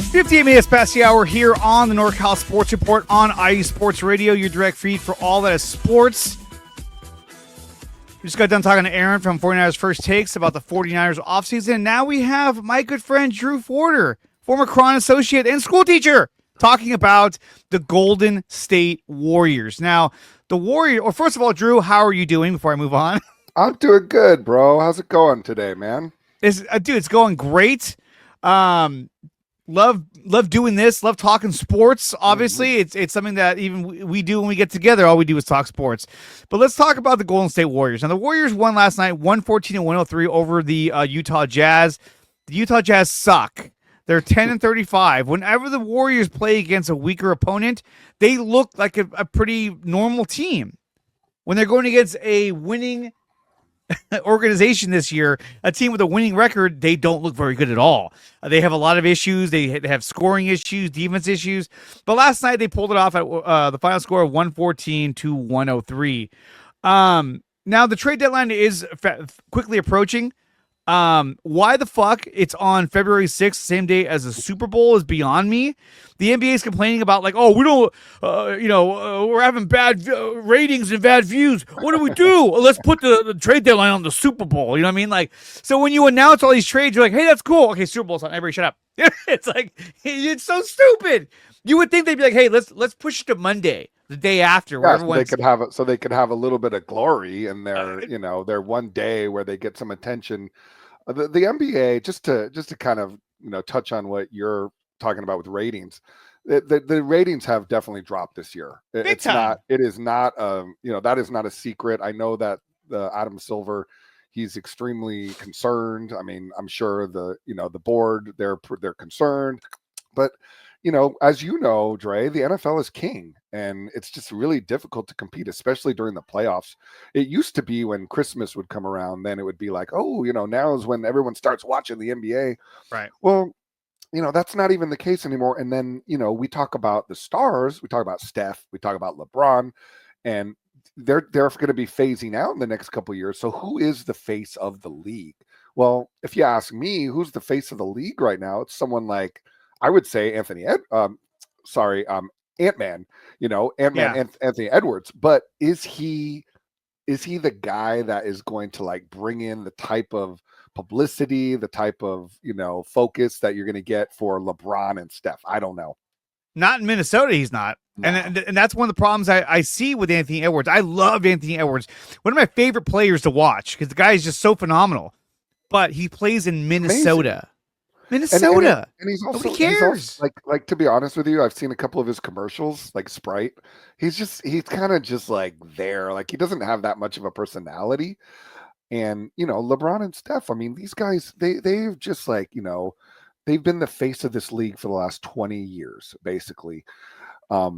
58 minutes past the hour here on the NorCal Sports Report on IU Sports Radio, your direct feed for all that is sports. We just got done talking to Aaron from 49ers First Takes about the 49ers offseason. Now we have my good friend Drew Foerder, former Cron associate and school teacher, talking about the Golden State Warriors. Now, the Warriors, or first of all, Drew, how are you doing before I move on? I'm doing good, bro. How's it going today, man? It's going great. Love doing this. Love talking sports. Obviously, it's something that even we do when we get together. All we do is talk sports. But let's talk about the Golden State Warriors. Now, the Warriors won last night, 114-103 over the Utah Jazz. The Utah Jazz suck. They're 10-35. Whenever the Warriors play against a weaker opponent, they look like a pretty normal team. When they're going against a winning organization this year, a team with a winning record, they don't look very good at all. They have a lot of issues. They have scoring issues, defense issues. But last night they pulled it off at the final score of 114-103. Now the trade deadline is quickly approaching. Why the fuck it's on February 6th, same day as the Super Bowl, is beyond me. The NBA is complaining about we don't, we're having bad ratings and bad views. What do we do? Let's put the trade deadline on the Super Bowl. You know what I mean? So when you announce all these trades, you're like, hey, that's cool. Okay, Super Bowl's on. Everybody shut up. It's it's so stupid. You would think they'd be like, hey, let's push it to Monday, the day after. Yeah, so they could have a little bit of glory in their, their one day where they get some attention. The NBA, just to kind of touch on what you're talking about with ratings, the ratings have definitely dropped this year. It is not that is not a secret. I know that Adam Silver, he's extremely concerned. I mean, I'm sure the board, they're concerned, but as you know, Dre, the NFL is king, and it's just really difficult to compete, especially during the playoffs. It used to be when Christmas would come around, then it would be like, oh, now is when everyone starts watching the NBA. Right. Well, that's not even the case anymore. And then, we talk about the stars, we talk about Steph, we talk about LeBron, and they're going to be phasing out in the next couple of years. So who is the face of the league? Well, if you ask me, who's the face of the league right now? It's someone like, I would say Ant-Man, Ant-Man, Anthony Edwards. But is he the guy that is going to bring in the type of publicity, the type of, focus that you're going to get for LeBron and Steph? I don't know. Not in Minnesota, he's not. No. And that's one of the problems I see with Anthony Edwards. I love Anthony Edwards. One of my favorite players to watch because the guy is just so phenomenal. But he plays in Minnesota. Amazing. Minnesota. And he's also, nobody cares. He's also, like to be honest with you, I've seen a couple of his commercials, like Sprite. He's kind of just there. He doesn't have that much of a personality. And, LeBron and Steph, I mean, these guys, they've just they've been the face of this league for the last 20 years, basically.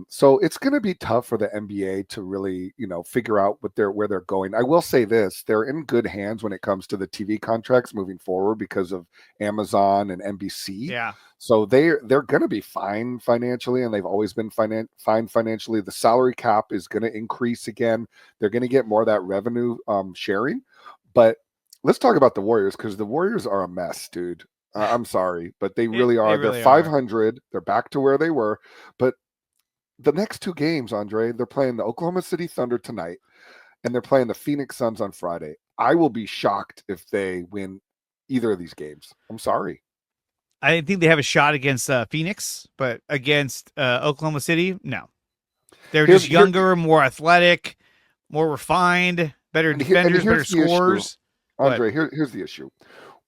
So it's going to be tough for the NBA to really, figure out where they're going. I will say this, they're in good hands when it comes to the TV contracts moving forward because of Amazon and NBC. Yeah. So they're going to be fine financially, and they've always been fine financially. The salary cap is going to increase again. They're going to get more of that revenue sharing. But let's talk about the Warriors, because the Warriors are a mess, dude. I'm sorry, but they really are. They're 500. They're back to where they were. But the next two games, Andre, they're playing the Oklahoma City Thunder tonight, and they're playing the Phoenix Suns on Friday. I will be shocked if they win either of these games. I'm sorry. I think they have a shot against Phoenix, but against Oklahoma City, no. They're just younger, more athletic, more refined, better defenders, better scorers. Andre, here's the issue.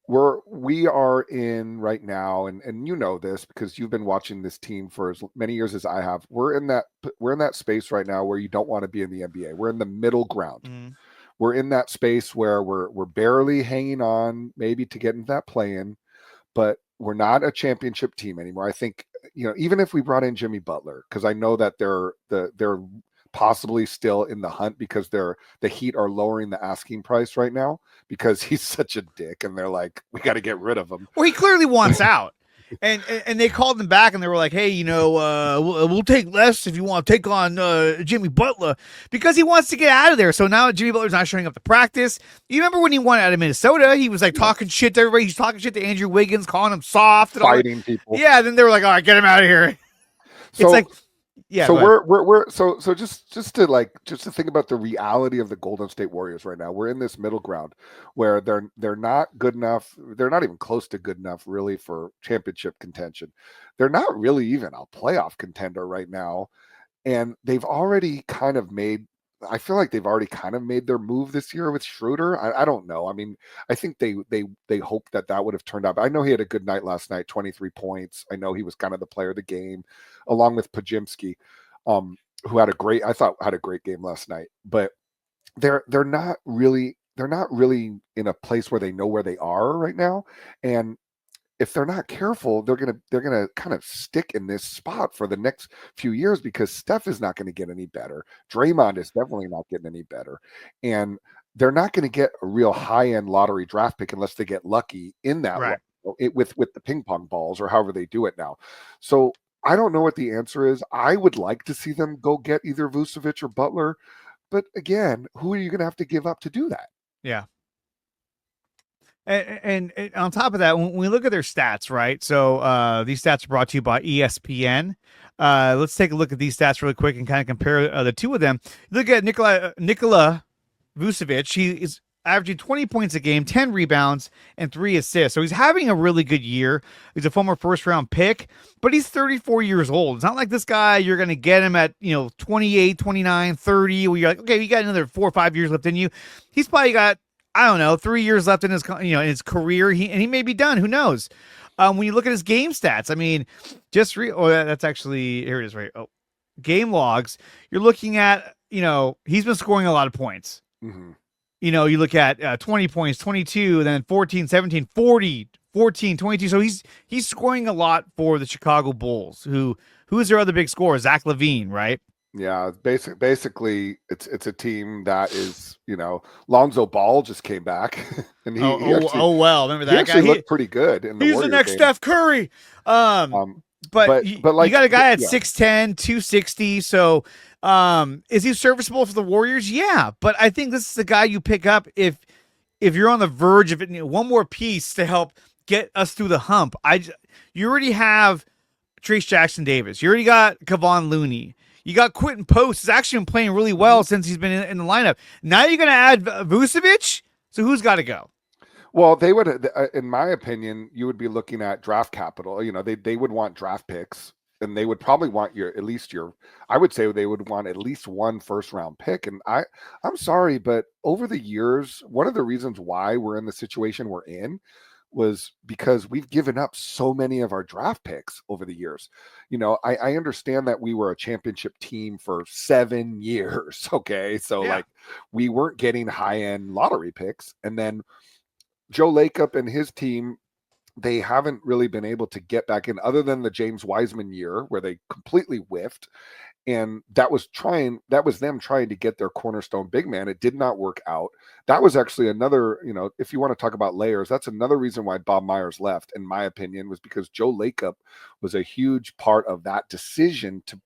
We are in right now, and you know this because you've been watching this team for as many years as I have. We're in that space right now where you don't want to be in the NBA. We're in the middle ground. Mm-hmm. We're in that space where we're barely hanging on, maybe to get into that play-in, but we're not a championship team anymore. I think even if we brought in Jimmy Butler, because I know that they're possibly still in the hunt because the Heat are lowering the asking price right now because he's such a dick, and they're like, we got to get rid of him. Well, he clearly wants out. and they called him back and they were like, hey, we'll take less if you want to take on Jimmy Butler because he wants to get out of there. So now Jimmy Butler's not showing up to practice. You remember when he won out of Minnesota? He was like talking shit to everybody. He's talking shit to Andrew Wiggins, calling him soft and all that. Fighting people. Yeah, then they were like, all right, get him out of here. So, it's like, yeah. So we're just to think about the reality of the Golden State Warriors right now. We're in this middle ground where they're not good enough. They're not even close to good enough really for championship contention. They're not really even a playoff contender right now. And they've already kind of made, I feel like they've already kind of made their move this year with Schroeder. I don't know. I mean, I think they hoped that would have turned out. But I know he had a good night last night, 23 points. I know he was kind of the player of the game, along with Pajimski, who had a great game last night. But they're not really in a place where they know where they are right now. And if they're not careful, they're gonna kind of stick in this spot for the next few years because Steph is not going to get any better. Draymond is definitely not getting any better, and they're not going to get a real high end lottery draft pick unless they get lucky in that right. with the ping pong balls or however they do it now. So I don't know what the answer is. I would like to see them go get either Vucevic or Butler, but again, who are you going to have to give up to do that? Yeah. And on top of that, when we look at their stats, right? So these stats are brought to you by ESPN. Let's take a look at these stats really quick and kind of compare the two of them. Look at Nikola Vucevic. He is averaging 20 points a game, 10 rebounds, and 3 assists. So he's having a really good year. He's a former first-round pick, but he's 34 years old. It's not like this guy, you're going to get him at 28, 29, 30, where you're like, okay, you got another 4 or 5 years left in you. He's probably got, I don't know, 3 years left in his in his career. He may be done. Who knows? When you look at his game stats, I mean, that's actually, here it is, right? Oh, game logs. You're looking at, he's been scoring a lot of points. Mm-hmm. You look at 20 points, 22, then 14, 17, 40, 14, 22. So he's scoring a lot for the Chicago Bulls. Who is their other big scorer? Zach LaVine, right? Yeah, basically, it's a team that is, Lonzo Ball just came back, and he well, remember that he actually looked pretty good in the he's Warrior the next game. Steph Curry. But you got a guy at 6'10", 260. So, is he serviceable for the Warriors? Yeah, but I think this is the guy you pick up if you're on the verge of it. One more piece to help get us through the hump. You already have Trace Jackson Davis. You already got Kevon Looney. You got Quentin Post. He's actually been playing really well since he's been in the lineup. Now you're going to add Vucevic. So who's got to go? Well, they would, in my opinion, you would be looking at draft capital. They would want draft picks, and they would probably want I would say they would want at least one first round pick. And I'm sorry, but over the years, one of the reasons why we're in the situation we're in was because we've given up so many of our draft picks over the years. I understand that we were a championship team for 7 years. Okay. So like we weren't getting high-end lottery picks. And then Joe Lacob and his team, they haven't really been able to get back in other than the James Wiseman year where they completely whiffed. And that was them trying to get their cornerstone big man. It did not work out. That was actually another, if you want to talk about layers, that's another reason why Bob Myers left, in my opinion, was because Joe Lacob was a huge part of that decision to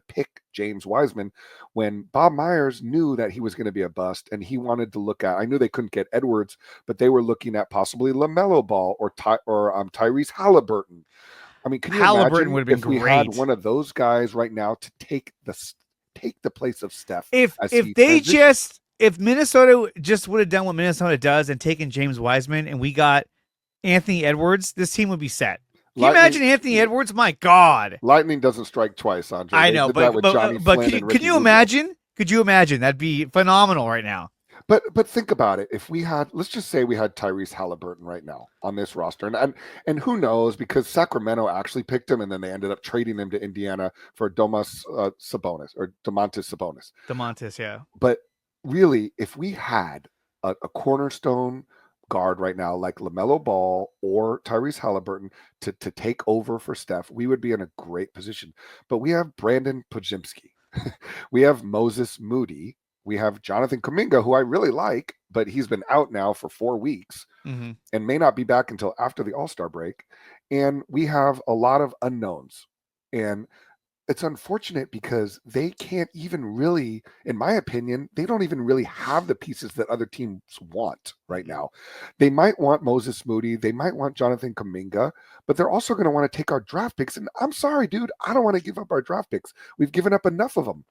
pick James Wiseman when Bob Myers knew that he was going to be a bust, and he wanted to look at, I knew they couldn't get Edwards, but they were looking at possibly LaMelo Ball or Tyrese Halliburton. I mean, can you imagine would have been if we had one of those guys right now to take the place of Steph? If Minnesota just would have done what Minnesota does and taken James Wiseman and we got Anthony Edwards, this team would be set. Can you imagine Anthony Edwards? My God. Lightning doesn't strike twice, Andre. I know, but can you imagine? Could you imagine? That'd be phenomenal right now. But think about it. If we had, let's just say we had Tyrese Halliburton right now on this roster, and who knows, because Sacramento actually picked him, and then they ended up trading him to Indiana for Domantas Sabonis. Domantas, yeah. But really, if we had a cornerstone guard right now like LaMelo Ball or Tyrese Halliburton to take over for Steph, we would be in a great position. But we have Brandon Pajimski, we have Moses Moody. we have Jonathan Kuminga, who I really like, but he's been out now for 4 weeks Mm-hmm. and may not be back until after the All-Star break. And we have a lot of unknowns. And it's unfortunate because they can't even really, in my opinion, they don't even really have the pieces that other teams want right now. They might want Moses Moody, they might want Jonathan Kuminga, but they're also going to want to take our draft picks. And I'm sorry, dude, I don't want to give up our draft picks. We've given up enough of them.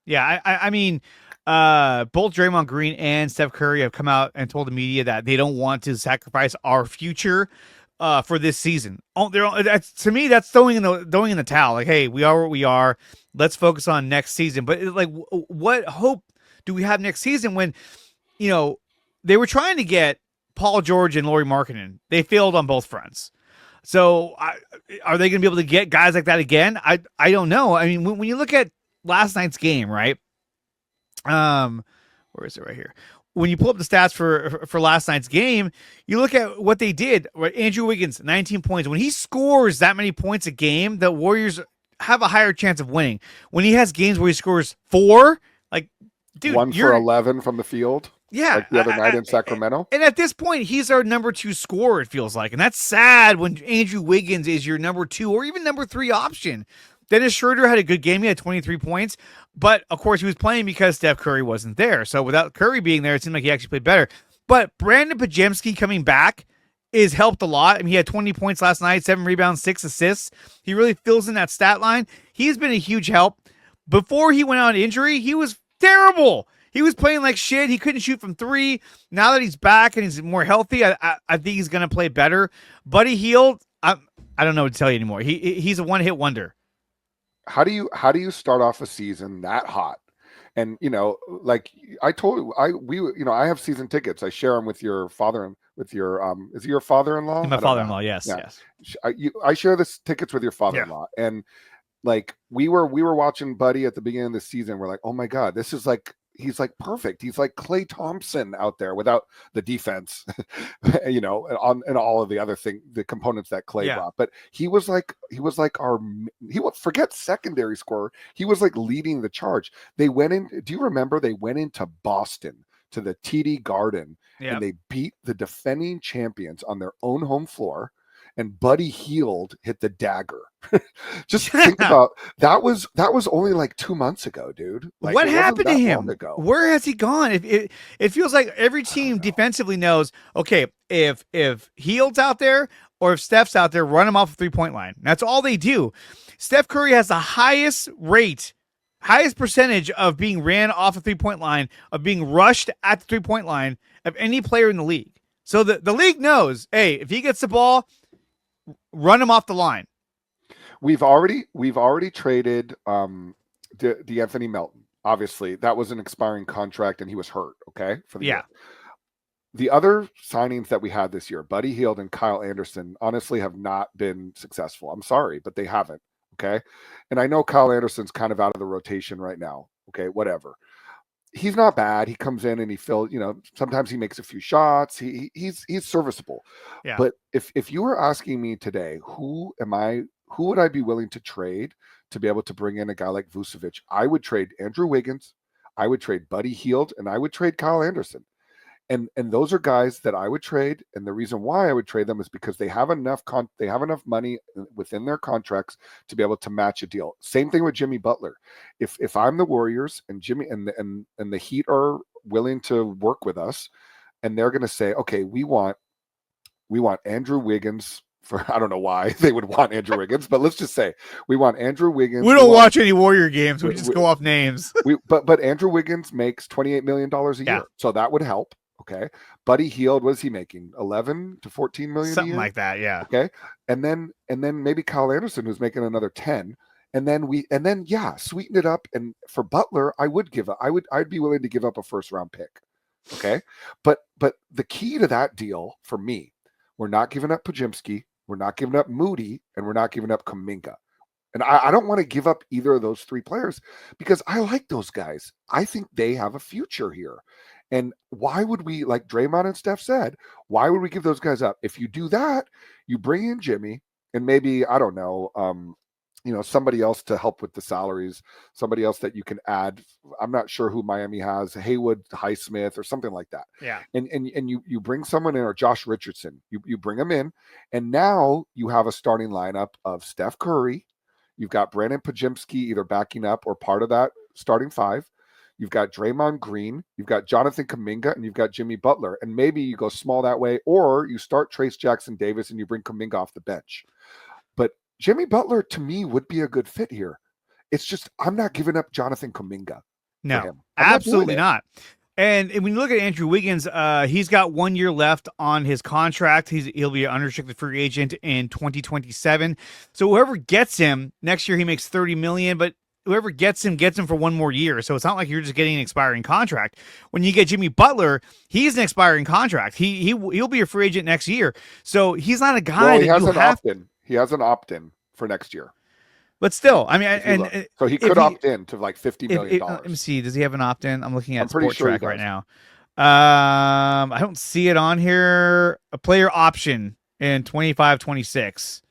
Yeah, I mean, both Draymond Green and Steph Curry have come out and told the media that they don't want to sacrifice our future for this season. Oh, that's, to me, that's throwing in the towel. Like, hey, we are what we are. Let's focus on next season. But what hope do we have next season when, they were trying to get Paul George and Lauri Markkanen? They failed on both fronts. So are they going to be able to get guys like that again? I don't know. I mean, when you look at last night's game, right? Where is it? Right here. When you pull up the stats for last night's game, you look at what they did. Right? Andrew Wiggins, 19 points. When he scores that many points a game, the Warriors have a higher chance of winning. When he has games where he scores 4, like, dude, 1 for 11 from the field. Yeah, like the other night in Sacramento. And at this point, he's our number 2 scorer, it feels like. And that's sad when Andrew Wiggins is your number 2 or even number 3 option. Dennis Schroeder had a good game. He had 23 points. But, of course, he was playing because Steph Curry wasn't there. So without Curry being there, it seemed like he actually played better. But Brandon Podziemski coming back is helped a lot. I mean, he had 20 points last night, 7 rebounds, 6 assists. He really fills in that stat line. He's been a huge help. Before he went on injury, he was terrible. He was playing like shit. He couldn't shoot from 3. Now that he's back and he's more healthy, I think he's going to play better. Buddy Hield, I don't know what to tell you anymore. He's a one-hit wonder. How do you start off a season that hot? And like I told you, I have season tickets. I share them with your father, with your is he your father-in-law? My father-in-law, yes, yeah. yes. I share this tickets with your father-in-law, yeah. And like we were watching Buddy at the beginning of the season. We're like, oh my god, this is like. He's like perfect. He's like Klay Thompson out there without the defense, and all of the other the components that Klay brought. But he was like forget secondary scorer. He was like leading the charge. They went in. Do you remember they went into Boston to the TD Garden and they beat the defending champions on their own home floor. And Buddy Hield hit the dagger. Just think about that was only like 2 months ago, dude. Like, what happened to him? Where has he gone? It feels like every team defensively knows, okay, if Hield's out there or if Steph's out there, run him off the 3-point line. That's all they do. Steph Curry has the highest percentage of being ran off a 3-point line, of being rushed at the 3-point line of any player in the league. So the league knows, hey, if he gets the ball, run him off the line. We've already traded D'Anthony Melton. Obviously, that was an expiring contract, and he was hurt. Okay, for the year. The other signings that we had this year, Buddy Hield and Kyle Anderson, honestly have not been successful. I'm sorry, but they haven't. Okay, and I know Kyle Anderson's kind of out of the rotation right now. Okay, whatever. He's not bad. He comes in and he fills, sometimes he makes a few shots. He's serviceable. Yeah. But if you were asking me today, who would I be willing to trade to be able to bring in a guy like Vucevic? I would trade Andrew Wiggins, I would trade Buddy Hield, and I would trade Kyle Anderson. And those are guys that I would trade. And the reason why I would trade them is because they have enough money within their contracts to be able to match a deal. Same thing with Jimmy Butler. If I'm the Warriors and Jimmy and the Heat are willing to work with us, and they're going to say, okay, we want Andrew Wiggins. I don't know why they would want Andrew Wiggins, but let's just say we want Andrew Wiggins. We don't watch any Warrior games. We just go off names. But Andrew Wiggins makes $28 million a year, so that would help. Okay. Buddy Hield, what is he making? 11 to 14 million something a year? Like that, yeah. Okay. And then maybe Kyle Anderson, who's making another 10. And then sweeten it up. And for Butler, I'd be willing to give up a first round pick. Okay. But the key to that deal for me, we're not giving up Podziemski, we're not giving up Moody, and we're not giving up Kuminga. And I don't want to give up either of those 3 players because I like those guys. I think they have a future here. And why would we, like Draymond and Steph said, why would we give those guys up? If you do that, you bring in Jimmy and maybe, I don't know, somebody else to help with the salaries, somebody else that you can add. I'm not sure who Miami has, Haywood, Highsmith, or something like that. Yeah. And you bring someone in, or Josh Richardson, you bring him in, and now you have a starting lineup of Steph Curry. You've got Brandon Pajemski either backing up or part of that starting five. You've got Draymond Green, you've got Jonathan Kuminga, and you've got Jimmy Butler. And maybe you go small that way, or you start Trace Jackson Davis and you bring Kuminga off the bench. But Jimmy Butler, to me, would be a good fit here. It's just I'm not giving up Jonathan Kuminga. No, absolutely not. And when you look at Andrew Wiggins, he's got 1 year left on his contract. He'll be an unrestricted free agent in 2027. So whoever gets him next year, he makes $30 million. But whoever gets him for 1 more year. So it's not like you're just getting an expiring contract. When you get Jimmy Butler, he's an expiring contract. He'll be a free agent next year. So he's not a guy that you have. He has an opt-in for next year. But still, I mean, so he could opt in to like $50 million. Let me see. Does he have an opt-in? I'm looking at Sport sure Track right now. I don't see it on here. A player option in 25-26.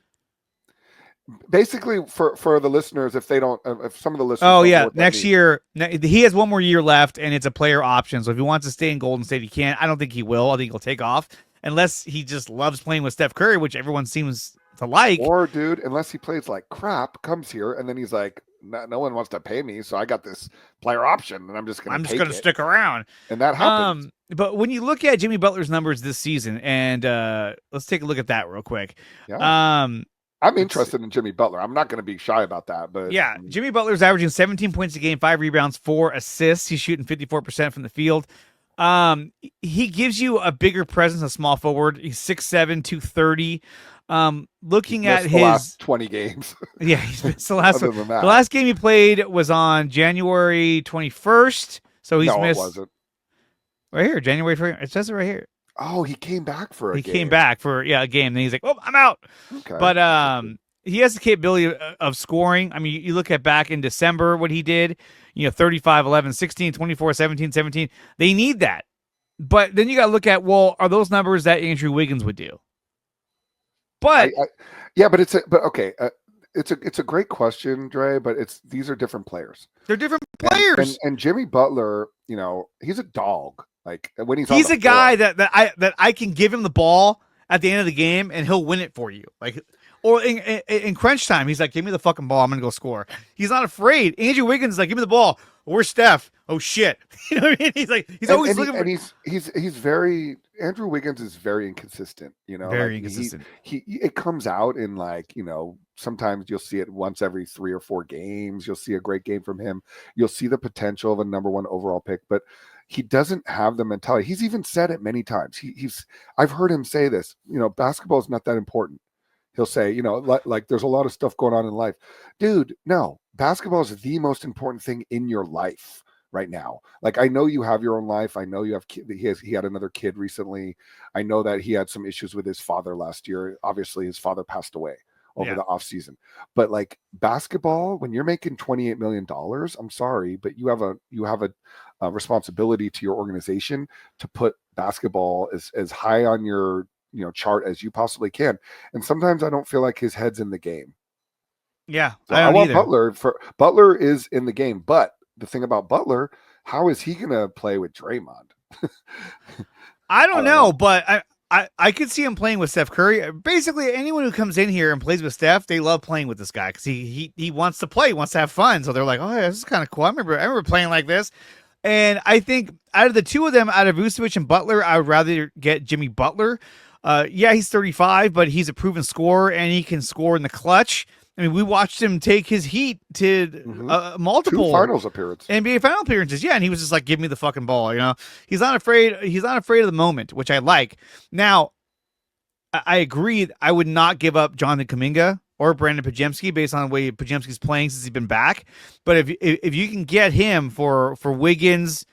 Basically, for the listeners, if some of the listeners. Oh yeah, next year he has 1 more year left, and it's a player option. So if he wants to stay in Golden State, he can. I don't think he will. I think he'll take off unless he just loves playing with Steph Curry, which everyone seems to like. Or, dude, unless he plays like crap, comes here, and then he's like, no one wants to pay me, so I got this player option, and I'm just going to stick around. And that happens. But when you look at Jimmy Butler's numbers this season, and let's take a look at that real quick. Yeah. I'm interested in Jimmy Butler. I'm not going to be shy about that. But yeah, Jimmy Butler's averaging 17 points a game, 5 rebounds, 4 assists. He's shooting 54% from the field. He gives you a bigger presence, a small forward. He's 6'7", 230. Looking at his last 20 games. Yeah, he's missed the last one. The last game he played was on January 21st. So he's missed. It wasn't. Right here, January 21st. It says it right here. Oh, he came back for a game. He came back for a game. Then he's like, "Oh, I'm out." Okay. But he has the capability of scoring. I mean, you look at back in December what he did, 35, 11, 16, 24, 17, 17. They need that. But then you got to look at, well, are those numbers that Andrew Wiggins would do? But it's a great question, Dre, but these are different players. They're different players. And Jimmy Butler, he's a dog. Like when he's a guy that I can give him the ball at the end of the game and he'll win it for you. Like, or in crunch time, he's like, "Give me the fucking ball. I'm gonna go score." He's not afraid. Andrew Wiggins is like, "Give me the ball." Where's Steph? Oh shit! You know what I mean? He's always looking. And he's very Andrew Wiggins is very inconsistent. Very inconsistent. It comes out in sometimes you'll see it once every 3 or 4 games. You'll see a great game from him. You'll see the potential of a number 1 overall pick, but he doesn't have the mentality. He's even said it many times. I've heard him say this, basketball is not that important. He'll say, like there's a lot of stuff going on in life. Dude, no, basketball is the most important thing in your life right now. Like, I know you have your own life. I know you have he had another kid recently. I know that he had some issues with his father last year. Obviously, his father passed away over the off season. But like basketball, when you're making $28 million, I'm sorry, but you have a responsibility to your organization to put basketball as high on your chart as you possibly can. And sometimes I don't feel like his head's in the game. Yeah, so I want either. Butler is in the game, but the thing about Butler, how is he going to play with Draymond? I don't know, but I could see him playing with Steph Curry. Basically, anyone who comes in here and plays with Steph, they love playing with this guy because he wants to play, he wants to have fun. So they're like, "Oh, yeah, this is kind of cool. I remember playing like this." And I think out of the two of them, out of Vucevic and Butler, I would rather get Jimmy Butler. Yeah, he's 35, but he's a proven scorer and he can score in the clutch. I mean, we watched him take his Heat to multiple 2 finals appearances, NBA final appearances. Yeah, and he was just like, "Give me the fucking ball." He's not afraid. He's not afraid of the moment, which I like. Now, I agree. I would not give up Jonathan Kuminga or Brandon Pajemski based on the way Pajemski's playing since he's been back. But if you can get him for Wiggins,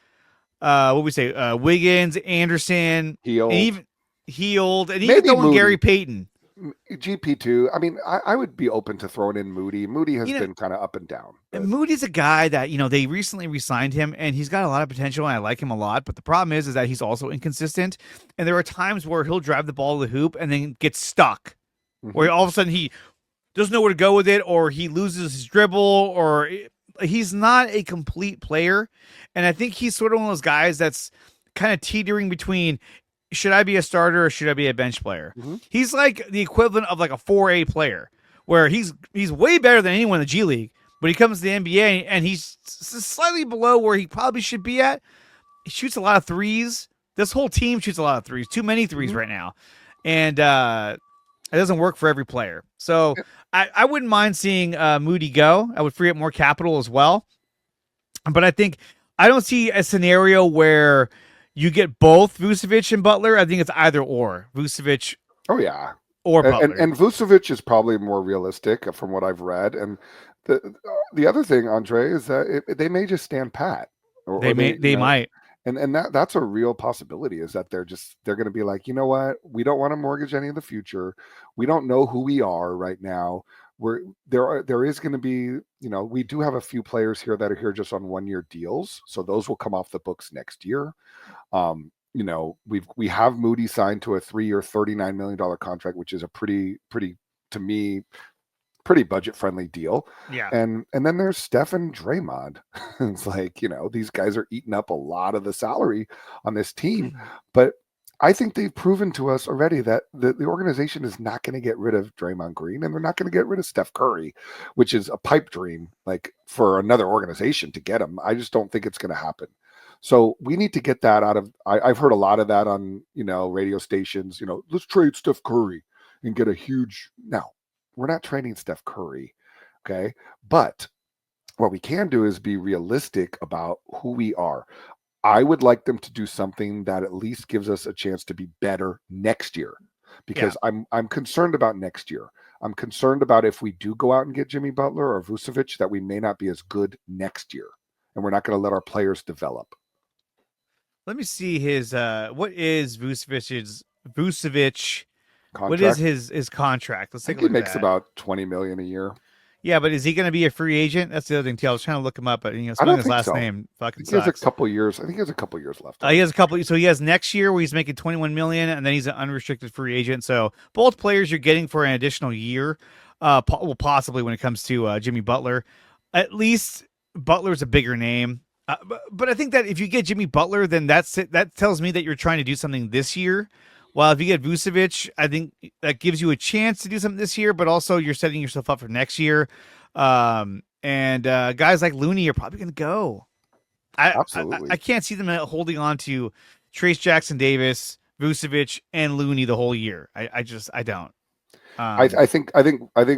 Wiggins, Anderson, Healed, and even throwing Gary Payton. GP2. I mean, I would be open to throwing in Moody. Moody has been kind of up and down. And Moody's a guy that, they recently re-signed him and he's got a lot of potential and I like him a lot. But the problem is that he's also inconsistent. And there are times where he'll drive the ball to the hoop and then get stuck. Where all of a sudden he doesn't know where to go with it, or he loses his dribble, or he's not a complete player. And I think he's sort of one of those guys that's kind of teetering between should I be a starter or should I be a bench player? Mm-hmm. He's like the equivalent of like a 4A player, where he's way better than anyone in the G League, but he comes to the NBA and he's slightly below where he probably should be at. He shoots a lot of threes. This whole team shoots a lot of threes, too many threes right now. And it doesn't work for every player. So I wouldn't mind seeing Moody go. I would free up more capital as well. But I don't see a scenario where you get both Vucevic and Butler. I think it's either or Vucevic. Oh yeah, or Butler. And Vucevic is probably more realistic from what I've read. And the other thing, Andre, is that they may just stand pat. They might. And that's a real possibility, is that they're going to be like, you know what, we don't want to mortgage any of the future. We don't know who we are right now. There is going to be, we do have a few players here that are here just on 1-year deals, so those will come off the books next year. We have Moody signed to a 3-year, $39 million contract, which is a pretty to me pretty budget friendly deal. Yeah. And then there's Steph and Draymond. It's like, these guys are eating up a lot of the salary on this team. But I think they've proven to us already that the organization is not going to get rid of Draymond Green, and they're not going to get rid of Steph Curry, which is a pipe dream, like for another organization to get him. I just don't think it's going to happen. So we need to get that out of, I've heard a lot of that on, radio stations, let's trade Steph Curry and get a huge, no, we're not trading Steph Curry. Okay. But what we can do is be realistic about who we are. I would like them to do something that at least gives us a chance to be better next year, because I'm concerned about next year. I'm concerned about if we do go out and get Jimmy Butler or Vucevic, that we may not be as good next year, and we're not going to let our players develop. Let me see his what is Vucevic's contract? What is his contract? Let's take a look. He makes about $20 million a year. Yeah, but is he going to be a free agent? That's the other thing too. I was trying to look him up, but spelling his last name fucking sucks. He has a couple years. I think he has a couple years left. He has a couple. So he has next year where he's making $21 million, and then he's an unrestricted free agent. So both players you're getting for an additional year, possibly when it comes to Jimmy Butler. At least Butler's a bigger name. But I think that if you get Jimmy Butler, then that's it. That tells me that you're trying to do something this year. While if you get Vucevic, I think that gives you a chance to do something this year, but also you're setting yourself up for next year. And guys like Looney are probably going to go. Absolutely. I can't see them holding on to Trace Jackson Davis, Vucevic, and Looney the whole year. I don't. I think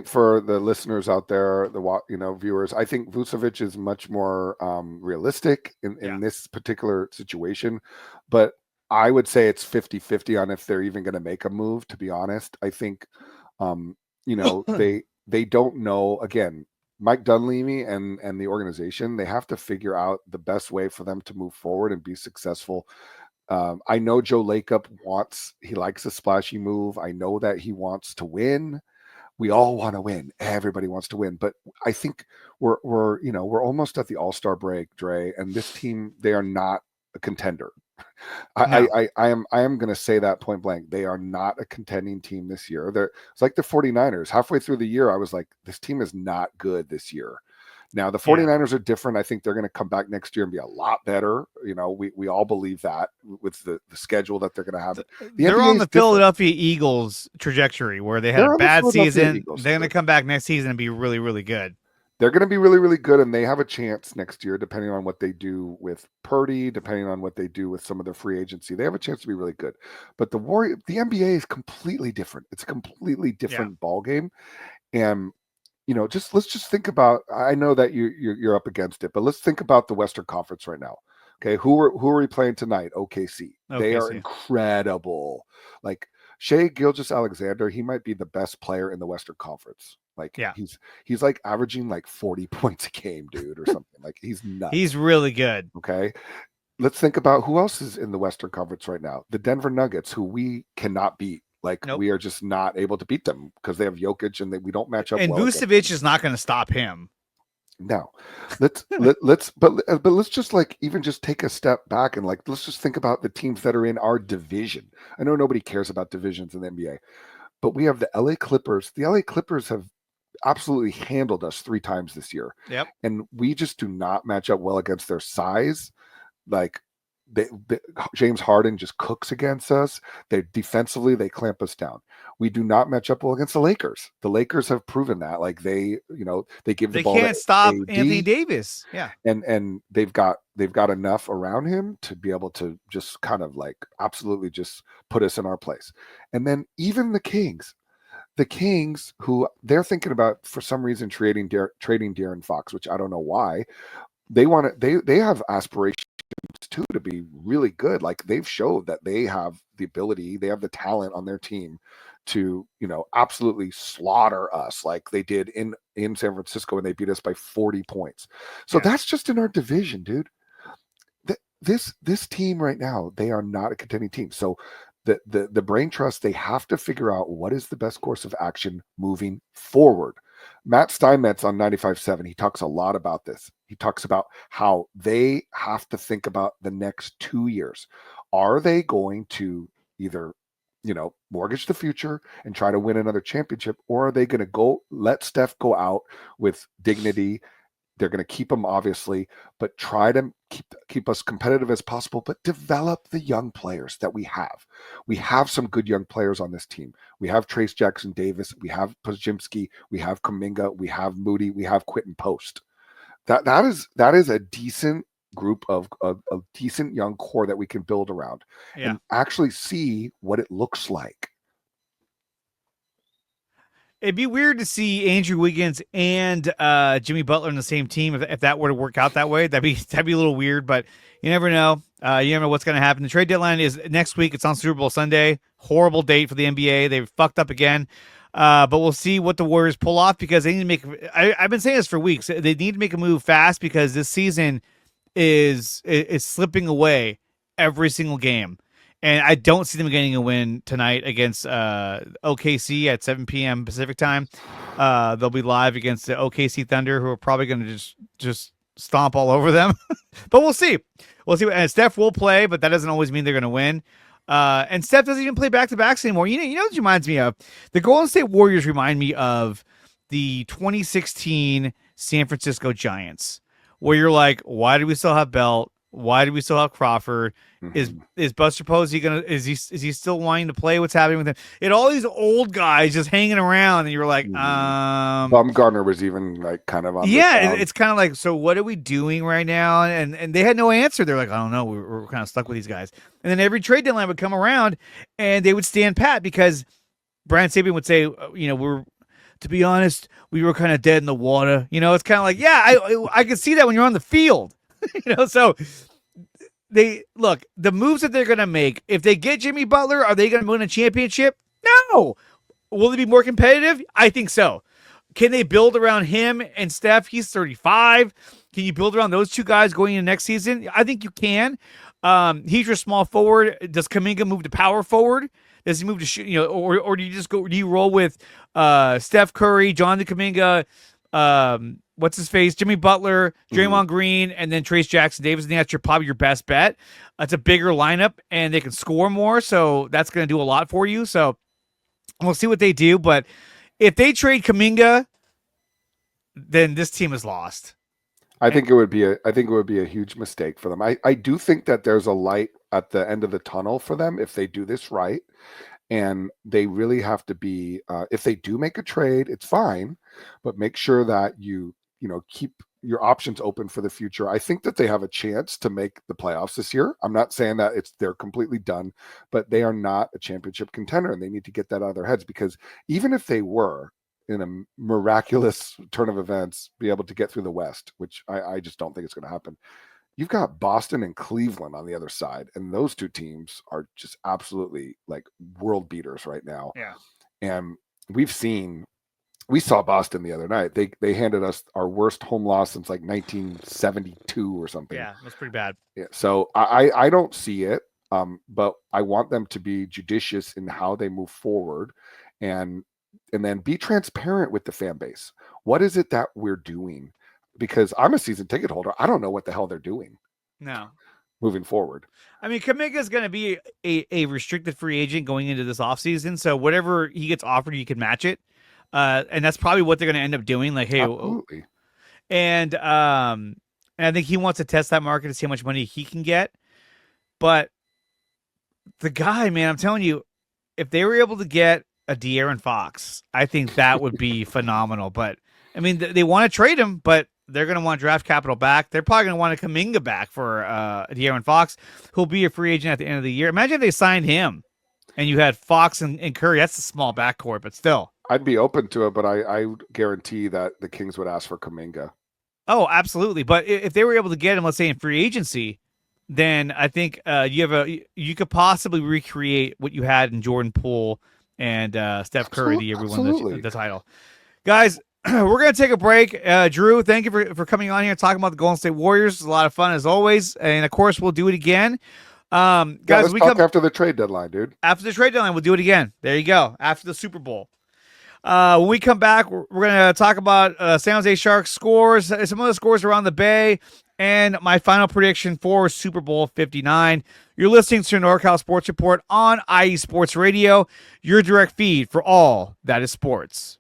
for the listeners out there, the viewers, I think Vucevic is much more realistic in this particular situation, but I would say it's 50-50 on if they're even going to make a move, to be honest. I think they don't know. Again, Mike Dunleavy and the organization, they have to figure out the best way for them to move forward and be successful. I know Joe Lacob he likes a splashy move. I know that he wants to win. We all want to win. Everybody wants to win. But I think we're almost at the All-Star break, Dre, and this team, they are not a contender. No. I am going to say that point blank. They are not a contending team this year. It's like the 49ers. Halfway through the year, I was like, this team is not good this year. Now, the 49ers are different. I think they're going to come back next year and be a lot better. We all believe that with the schedule that they're going to have. They're on the Philadelphia Eagles trajectory where they had a bad season. They're going to come back next season and be really, really good. They're going to be really, really good, and they have a chance next year, depending on what they do with Purdy, depending on what they do with some of their free agency. They have a chance to be really good. But the NBA is completely different. It's a completely different ball game. And let's just think about. I know that you're up against it, but let's think about the Western Conference right now. Okay, who are we playing tonight? OKC. They are incredible. Like Shai Gilgeous-Alexander, he might be the best player in the Western Conference. Like he's like averaging like 40 points a game, dude, or something. Like he's nuts. He's really good. Okay. Let's think about who else is in the Western Conference right now. The Denver Nuggets, who we cannot beat. Like we are just not able to beat them because they have Jokic and we don't match up. And Vucevic is not going to stop him. No, let's just like even just take a step back and like let's just think about the teams that are in our division. I know nobody cares about divisions in the NBA, but we have the LA Clippers. The LA Clippers have absolutely handled us 3 times this year. Yep. And we just do not match up well against their size. Like James Harden just cooks against us. They defensively, they clamp us down. We do not match up well against the Lakers. The Lakers have proven that. Like they give the They ball to can't stop Anthony AD, Davis. Yeah. and they've got enough around him to be able to just kind of like absolutely just put us in our place. And then even the Kings, who they're thinking about for some reason trading De'Aaron Fox, which I don't know why. They have aspirations too to be really good. Like they've showed that they have the ability, they have the talent on their team to, absolutely slaughter us like they did in San Francisco when they beat us by 40 points. So that's just in our division, dude. This team right now, they are not a contending team. So the brain trust, they have to figure out what is the best course of action moving forward. Matt Steinmetz on 95.7, he talks a lot about this. He talks about how they have to think about the next 2 years. Are they going to either, mortgage the future and try to win another championship, or are they going to let Steph go out with dignity? They're going to keep him, obviously, but try to keep us competitive as possible, but develop the young players that we have. We have some good young players on this team. We have Trace Jackson Davis. We have Podziemski. We have Kuminga. We have Moody. We have Quentin Post. That is a decent group of decent young core that we can build around and actually see what it looks like. It'd be weird to see Andrew Wiggins and Jimmy Butler in the same team if that were to work out that way. That'd be a little weird, but you never know. You never know what's going to happen. The trade deadline is next week. It's on Super Bowl Sunday. Horrible date for the NBA. They've fucked up again. But we'll see what the Warriors pull off because they need to make. I've been saying this for weeks. They need to make a move fast because this season is slipping away every single game. And I don't see them getting a win tonight against OKC at 7 p.m. Pacific time. They'll be live against the OKC Thunder, who are probably going to just stomp all over them. But we'll see. We'll see. And Steph will play, but that doesn't always mean they're going to win. And Steph doesn't even play back-to-backs anymore. You know what reminds me of? The Golden State Warriors remind me of the 2016 San Francisco Giants, where you're like, why do we still have Belt? Why do we still have Crawford? Is Buster Posey is he still wanting to play? What's happening with him? And all these old guys just hanging around, and you're like, Baumgartner was even like kind of on. It's kind of like, so what are we doing right now? And they had no answer. They're like, I don't know. We're kind of stuck with these guys. And then every trade deadline would come around, and they would stand pat because Brand Sabian would say, to be honest, we were kind of dead in the water. It's kind of like, I can see that when you're on the field. So the moves that they're going to make, if they get Jimmy Butler, are they going to win a championship? No. Will they be more competitive? I think so. Can they build around him and Steph? He's 35. Can you build around those two guys going into next season? I think you can. He's your small forward. Does Kuminga move to power forward? Does he move to shoot? Or do you just go? Do you roll with Steph Curry, Jonathan Kuminga, what's his face? Jimmy Butler, Draymond Green, and then Trace Jackson Davis. I think that's probably your best bet. It's a bigger lineup, and they can score more, so that's going to do a lot for you. So we'll see what they do. But if they trade Kuminga, then this team is lost. I think it would be a huge mistake for them. I do think that there's a light at the end of the tunnel for them if they do this right. And they really have to be, if they do make a trade, it's fine, but make sure that you keep your options open for the future. I think that they have a chance to make the playoffs this year. I'm not saying that they're completely done, but they are not a championship contender, and they need to get that out of their heads, because even if they were in a miraculous turn of events, be able to get through the West, which I just don't think it's going to happen. You've got Boston and Cleveland on the other side, and those two teams are just absolutely like world beaters right now. Yeah. And we saw Boston the other night. They handed us our worst home loss since like 1972 or something. Yeah, that's pretty bad. Yeah. So I don't see it, but I want them to be judicious in how they move forward, and then be transparent with the fan base. What is it that we're doing? Because I'm a season ticket holder. I don't know what the hell they're doing. No. Moving forward. I mean, Kuminga is going to be a restricted free agent going into this offseason, so whatever he gets offered, you can match it. And that's probably what they're going to end up doing. Like, hey, Absolutely. and I think he wants to test that market to see how much money he can get. But the guy, man, I'm telling you, if they were able to get a De'Aaron Fox, I think that would be phenomenal. But I mean, they want to trade him, but they're going to want draft capital back. They're probably going to want a Kuminga back for De'Aaron Fox, who'll be a free agent at the end of the year. Imagine if they signed him and you had Fox and Curry. That's a small backcourt, but still. I'd be open to it, but I would guarantee that the Kings would ask for Kuminga. Oh, absolutely. But if they were able to get him, let's say in free agency, then I think you could possibly recreate what you had in Jordan Poole and Steph Curry the year we won the title. Guys, we're going to take a break. Drew, thank you for coming on here and talking about the Golden State Warriors. It's a lot of fun as always. And of course, we'll do it again. Guys, let's talk after the trade deadline, dude. After the trade deadline, we'll do it again. There you go. After the Super Bowl. When we come back, we're going to talk about San Jose Sharks scores, some of the scores around the Bay, and my final prediction for Super Bowl 59. You're listening to NorCal Sports Report on IE Sports Radio, your direct feed for all that is sports.